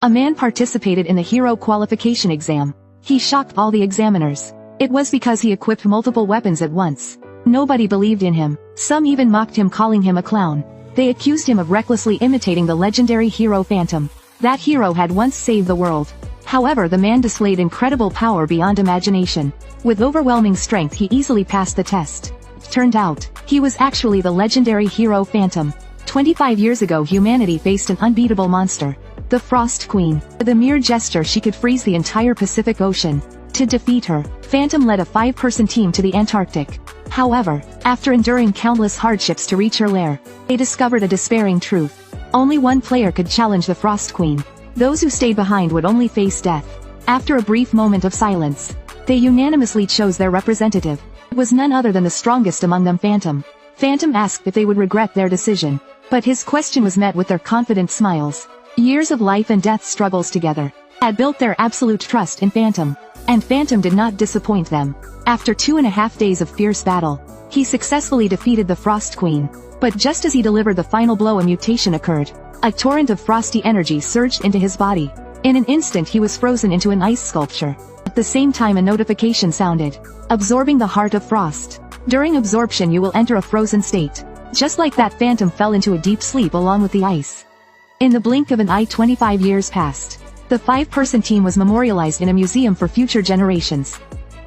A man participated in the hero qualification exam. He shocked all the examiners. It was because he equipped multiple weapons at once. Nobody believed in him. Some even mocked him, calling him a clown. They accused him of recklessly imitating the legendary hero Phantom. That hero had once saved the world. However, the man displayed incredible power beyond imagination. With overwhelming strength, he easily passed the test. Turned out, he was actually the legendary hero Phantom. 25 years ago, humanity faced an unbeatable monster, the Frost Queen. With a mere gesture, she could freeze the entire Pacific Ocean. To defeat her, Phantom led a 5-person team to the Antarctic. However, after enduring countless hardships to reach her lair, they discovered a despairing truth. Only one player could challenge the Frost Queen. Those who stayed behind would only face death. After a brief moment of silence, they unanimously chose their representative. It was none other than the strongest among them, Phantom. Phantom asked if they would regret their decision, but his question was met with their confident smiles. Years of life and death struggles together had built their absolute trust in Phantom, and Phantom did not disappoint them. After 2.5 days of fierce battle, he successfully defeated the Frost Queen. But just as he delivered the final blow, a mutation occurred. A torrent of frosty energy surged into his body. In an instant, he was frozen into an ice sculpture. At the same time, a notification sounded. Absorbing the Heart of Frost. During absorption, you will enter a frozen state. Just like that, Phantom fell into a deep sleep along with the ice. In the blink of an eye, 25 years passed. The 5-person team was memorialized in a museum for future generations.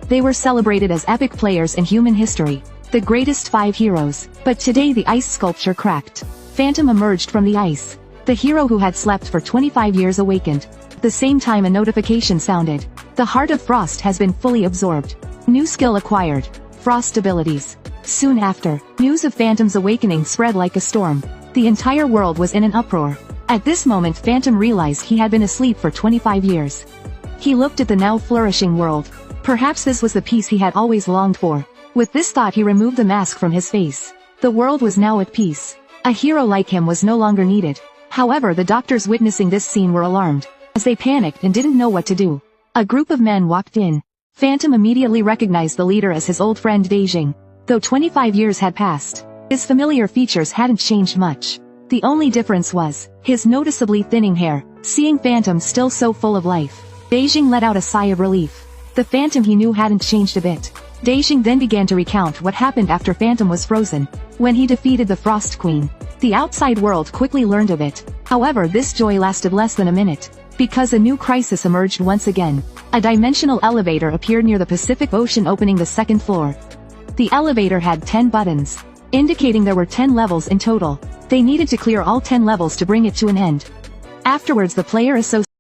They were celebrated as epic players in human history, the greatest 5 heroes. But today the ice sculpture cracked. Phantom emerged from the ice. The hero who had slept for 25 years awakened. At the same time, a notification sounded. The Heart of Frost has been fully absorbed. New skill acquired. Frost abilities. Soon after, news of Phantom's awakening spread like a storm. The entire world was in an uproar. At this moment, Phantom realized he had been asleep for 25 years. He looked at the now flourishing world. Perhaps this was the peace he had always longed for. With this thought, he removed the mask from his face. The world was now at peace. A hero like him was no longer needed. However, the doctors witnessing this scene were alarmed, as they panicked and didn't know what to do. A group of men walked in. Phantom immediately recognized the leader as his old friend Daijing. Though 25 years had passed, his familiar features hadn't changed much. The only difference was his noticeably thinning hair. Seeing Phantom still so full of life, Daijing let out a sigh of relief. The Phantom he knew hadn't changed a bit. Daijing then began to recount what happened after Phantom was frozen. When he defeated the Frost Queen, the outside world quickly learned of it. However, this joy lasted less than a minute, because a new crisis emerged once again. A dimensional elevator appeared near the Pacific Ocean, opening the 2nd floor. The elevator had 10 buttons, indicating there were 10 levels in total. They needed to clear all 10 levels to bring it to an end. Afterwards, the player associated